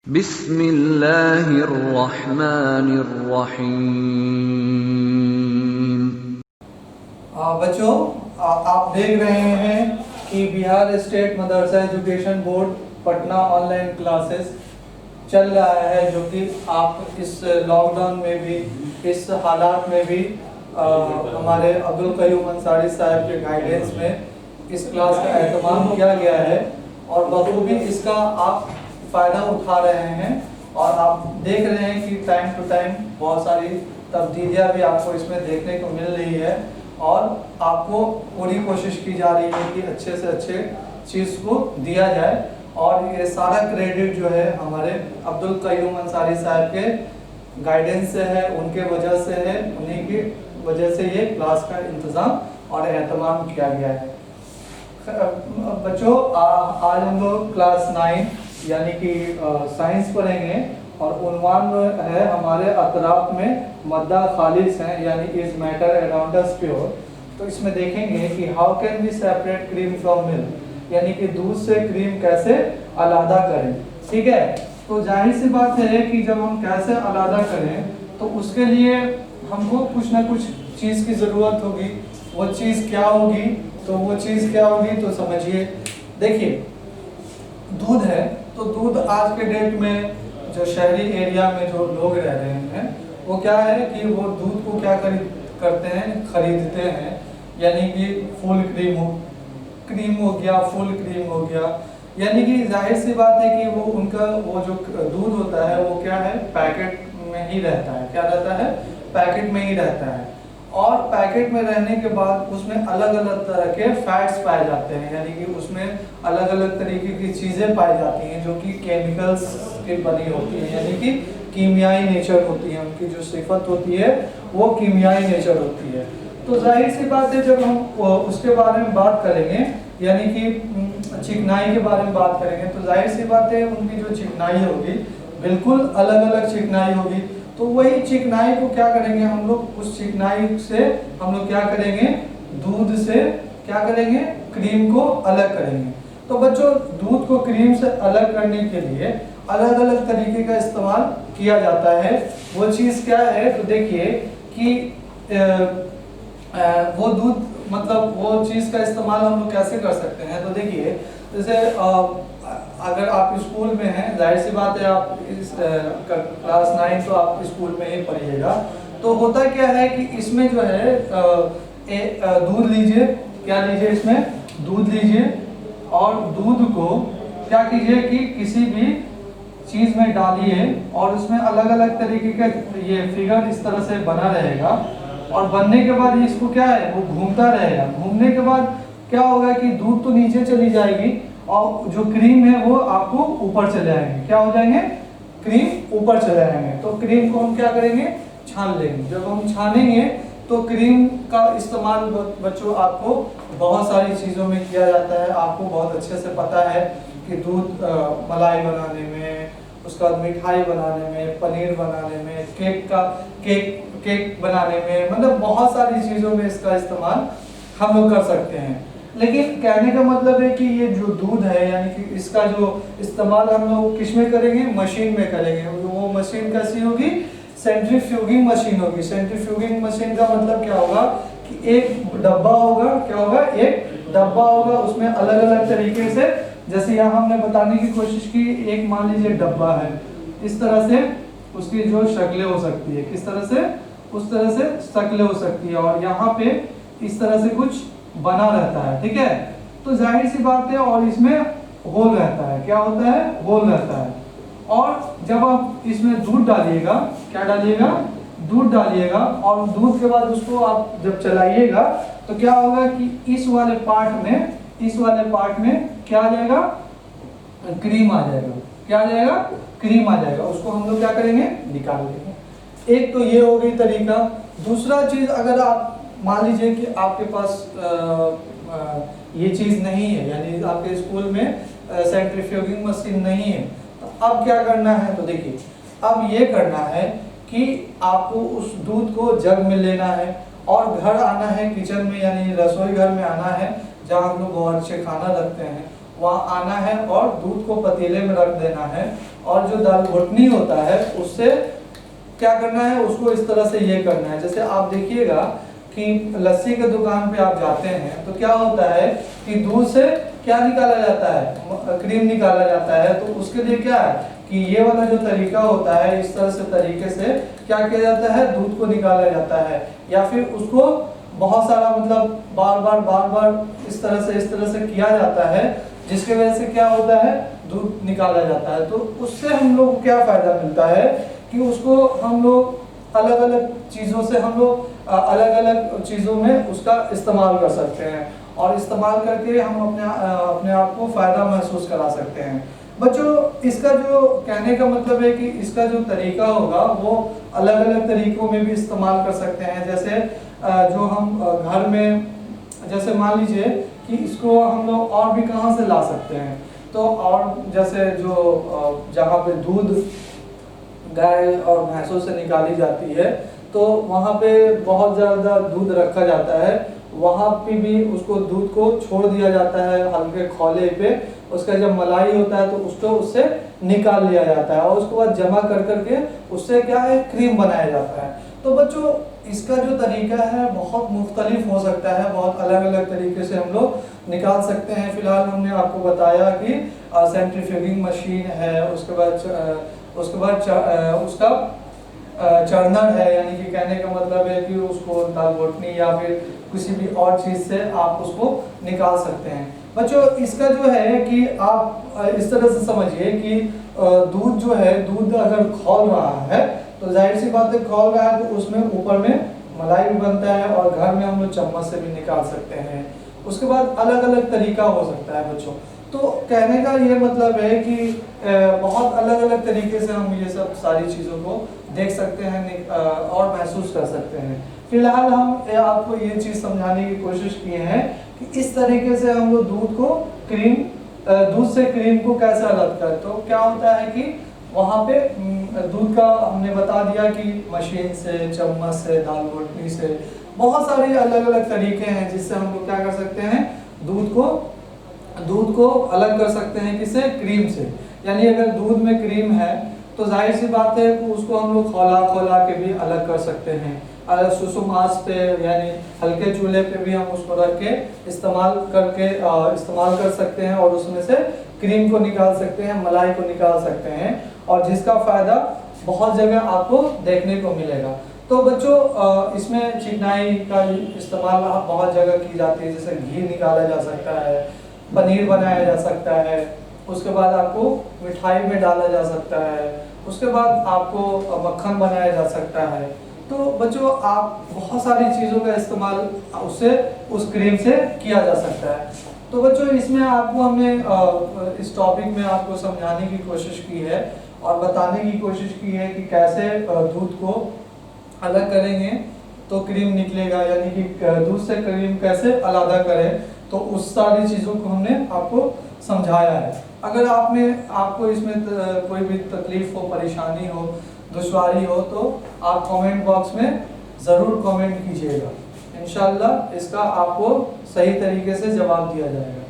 बिस्मिल्लाहिर्रहमानिर्रहीम। बच्चों, आप देख रहे हैं कि बिहार स्टेट मदरसा education board Patna online classes चल रहा है, जो कि आप इस लॉकडाउन में भी, इस हालात में भी हमारे अब्दुल कयूम अंसारी साहब के गाइडेंस में इस क्लास का एहतमाम किया गया है और बखूबी इसका आप फ़ायदा उठा रहे हैं। और आप देख रहे हैं कि टाइम टू टाइम बहुत सारी तब्दीलियाँ भी आपको इसमें देखने को मिल रही है और आपको पूरी कोशिश की जा रही है कि अच्छे से अच्छे चीज़ को दिया जाए। और ये सारा क्रेडिट जो है हमारे अब्दुल कयूम अंसारी साहब के गाइडेंस से है, उनके वजह से है, उन्हीं की वजह से ये क्लास का इंतज़ाम और एहतमाम किया गया है। बच्चों, आज हम लोग क्लास 9 यानी कि साइंस पढ़ेंगे और उन्वान है हमारे अतराफ में मद्दा खालिस हैं, यानी is matter around us pure. तो इसमें देखेंगे कि how can we separate cream from milk, यानी कि दूध से क्रीम कैसे अलग करें। ठीक है, तो जाहिर सी बात है कि जब हम कैसे अलग करें तो उसके लिए हमको कुछ ना कुछ चीज़ की ज़रूरत होगी। वो चीज़ क्या होगी, तो वो चीज़ क्या होगी तो समझिए। देखिए, दूध है तो दूध आज के डेट में जो शहरी एरिया में जो लोग रह रहे हैं वो क्या है कि वो दूध को क्या खरीदते हैं, यानी कि फुल क्रीम हो गया, फुल क्रीम हो गया। यानी कि जाहिर सी बात है कि वो उनका वो जो दूध होता है वो क्या है, पैकेट में ही रहता है। क्या रहता है, पैकेट में ही रहता है। और पैकेट में रहने के बाद उसमें अलग अलग तरह के फैट्स पाए जाते हैं, यानी कि उसमें अलग अलग तरीके की चीज़ें पाई जाती हैं जो कि केमिकल्स की बनी होती हैं, यानी कि कीमियाई नेचर होती है। उनकी जो सिफत होती है वो कीमियाई नेचर होती है। तो जाहिर सी बात है जब हम उसके बारे में बात करेंगे, यानी कि चिकनाई के बारे में बात करेंगे, तो जाहिर सी बात है उनकी जो चिकनाई होगी बिल्कुल अलग अलग चिकनाई होगी। तो वही चिकनाई को क्या करेंगे हम लोग, उस चिकनाई से हम लोग क्या करेंगे, दूध से क्या करेंगे, क्रीम को अलग करेंगे। तो बच्चों, दूध को क्रीम से अलग करने के लिए अलग अलग तरीके का इस्तेमाल किया जाता है। वो चीज़ क्या है, तो देखिए कि वो दूध मतलब वो चीज़ का इस्तेमाल हम लोग कैसे कर सकते हैं। तो देखिए, जैसे अगर आप स्कूल में हैं, जाहिर सी बात है आप इस क्लास 9 तो आप स्कूल में ही पढ़िएगा। तो होता क्या है कि इसमें जो है दूध लीजिए, क्या लीजिए, इसमें दूध लीजिए और दूध को क्या कीजिए कि किसी भी चीज़ में डालिए और उसमें अलग अलग तरीके का ये फिगर इस तरह से बना रहेगा। और बनने के बाद इसको क्या है, वो घूमता रहेगा। घूमने के बाद क्या होगा कि दूध तो नीचे चली जाएगी और जो क्रीम है वो आपको ऊपर चले आएंगे। क्या हो जाएंगे, क्रीम ऊपर चले आएंगे। तो क्रीम को हम क्या करेंगे, छान लेंगे। जब हम छानेंगे तो क्रीम का इस्तेमाल बच्चों आपको बहुत सारी चीज़ों में किया जाता है। आपको बहुत अच्छे से पता है कि दूध मलाई बनाने में, उसका मिठाई बनाने में, पनीर बनाने में, केक बनाने में, मतलब बहुत सारी चीज़ों में इसका इस्तेमाल हम लोग कर सकते हैं। लेकिन कहने का मतलब है कि ये जो दूध है, यानी कि इसका जो इस्तेमाल हम लोग किस में करेंगे, मशीन में करेंगे। वो मशीन कैसी होगी, सेंट्रीफ्यूगिंग मशीन होगी। सेंट्रीफ्यूगिंग मशीन का मतलब क्या होगा कि एक डब्बा होगा, क्या होगा, एक डब्बा होगा, उसमें अलग अलग तरीके से, जैसे यहाँ हमने बताने की कोशिश की, एक मान लीजिए डब्बा है, इस तरह से उसकी जो शक्लें हो सकती है, किस तरह से, उस तरह से शक्लें हो सकती है। और यहाँ पे इस तरह से कुछ बना रहता है। ठीक है, तो जाहिर सी बात है, और इसमें होल रहता है। क्या होता है, होल रहता है। और जब आप इसमें दूध डालिएगा, क्या डालिएगा, दूध डालिएगा और दूध के बाद उसको आप जब चलाइएगा तो क्या होगा कि इस वाले पार्ट में क्या आ जाएगा, क्रीम आ जाएगा। क्या आ जाएगा, क्रीम आ जाएगा। उसको हम लोग क्या करेंगे, निकाल देंगे। एक तो ये हो गई तरीका। दूसरा चीज़, अगर आप मान लीजिए कि आपके पास ये चीज़ नहीं है, यानी आपके स्कूल में सेंट्रीफ्यूगिंग मशीन नहीं है, तो अब क्या करना है, तो देखिए अब ये करना है कि आपको उस दूध को जग में लेना है और घर आना है, किचन में यानी रसोई घर में आना है, जहाँ हम लोग बहुत अच्छे खाना रखते हैं। वहाँ आना है और दूध को पतीले में रख देना है, और जो दाल घोटनी होता है उससे क्या करना है, उसको इस तरह से ये करना है। जैसे आप देखिएगा कि लस्सी के दुकान पे आप जाते हैं तो क्या होता है कि दूध से क्या निकाला जाता है, क्रीम निकाला जाता है। तो उसके लिए क्या है कि ये वाला जो तरीका होता है, इस तरह से तरीके से क्या किया जाता है, दूध को निकाला जाता है, या फिर उसको बहुत सारा मतलब बार बार इस तरह से किया जाता है, जिसके वजह से क्या होता है, दूध निकाला जाता है। तो उससे हम लोग को क्या फायदा मिलता है कि उसको हम लोग अलग अलग चीज़ों से हम लोग अलग अलग चीज़ों में उसका इस्तेमाल कर सकते हैं, और इस्तेमाल करके हम अपने आप को फ़ायदा महसूस करा सकते हैं। बच्चों, इसका जो कहने का मतलब है कि इसका जो तरीका होगा वो अलग अलग तरीकों में भी इस्तेमाल कर सकते हैं। जैसे जो हम घर में, जैसे मान लीजिए कि इसको हम लोग और भी कहाँ से ला सकते हैं, तो और जैसे जो जहाँ पे दूध गाय और भैंसों से निकाली जाती है तो वहाँ पे बहुत ज़्यादा दूध रखा जाता है, वहाँ पे भी उसको दूध को छोड़ दिया जाता है हल्के खौले पे। उसका जब मलाई होता है तो उसको उससे निकाल लिया जाता है, और उसके बाद जमा कर करके उससे क्या है, क्रीम बनाया जाता है। तो बच्चों, इसका जो तरीका है बहुत मुख्तलिफ हो सकता है, बहुत अलग अलग तरीके से हम लोग निकाल सकते हैं। फिलहाल हमने आपको बताया कि सेंट्रीफ्यूगिंग मशीन है, उसके बाद उसका चर्नर है, यानी कि कहने का मतलब है कि उसको दाल घोटनी या फिर किसी भी और चीज़ से आप उसको निकाल सकते हैं। बच्चों, इसका जो है कि आप इस तरह से समझिए कि दूध जो है, दूध अगर खौल रहा है तो जाहिर सी बात है, खौल रहा है तो उसमें ऊपर में मलाई भी बनता है, और घर में हम लोग चम्मच से भी निकाल सकते हैं। उसके बाद अलग अलग तरीका हो सकता है बच्चों। तो कहने का ये मतलब है कि बहुत अलग अलग तरीके से हम ये सब सारी चीज़ों को देख सकते हैं और महसूस कर सकते हैं। फिलहाल हम आपको ये चीज़ समझाने की कोशिश किए हैं कि इस तरीके से हम लोग दूध से क्रीम को कैसे अलग करें। तो क्या होता है कि वहाँ पे दूध का हमने बता दिया कि मशीन से, चम्मच से, दाल घोटनी से, बहुत सारे अलग अलग तरीके हैं जिससे हम लोग क्या कर सकते हैं, दूध को अलग कर सकते हैं। किससे? क्रीम से। यानी अगर दूध में क्रीम है तो जाहिर सी बात है कि उसको हम लोग खौला के भी अलग कर सकते हैं। अगर सुसुम आंच पे यानी हल्के चूल्हे पे भी हम उसको रख के इस्तेमाल कर सकते हैं, और उसमें से क्रीम को निकाल सकते हैं, मलाई को निकाल सकते हैं, और जिसका फ़ायदा बहुत जगह आपको देखने को मिलेगा। तो बच्चों, इसमें चिकनाई का इस्तेमाल बहुत जगह की जाती है, जैसे घी निकाला जा सकता है, पनीर बनाया जा सकता है, उसके बाद आपको मिठाई में डाला जा सकता है, उसके बाद आपको मक्खन बनाया जा सकता है। तो बच्चों, आप बहुत सारी चीज़ों का इस्तेमाल उस क्रीम से किया जा सकता है। तो बच्चों, इसमें आपको हमने इस टॉपिक में आपको समझाने की कोशिश की है और बताने की कोशिश की है कि कैसे दूध को अलग करेंगे तो क्रीम निकलेगा, यानी कि दूध से क्रीम कैसे अलग करें, तो उस सारी चीज़ों को हमने आपको समझाया है। अगर आपको इसमें कोई भी तकलीफ हो, परेशानी हो, दुश्वारी हो, तो आप कमेंट बॉक्स में ज़रूर कमेंट कीजिएगा। इंशाल्लाह इसका आपको सही तरीके से जवाब दिया जाएगा।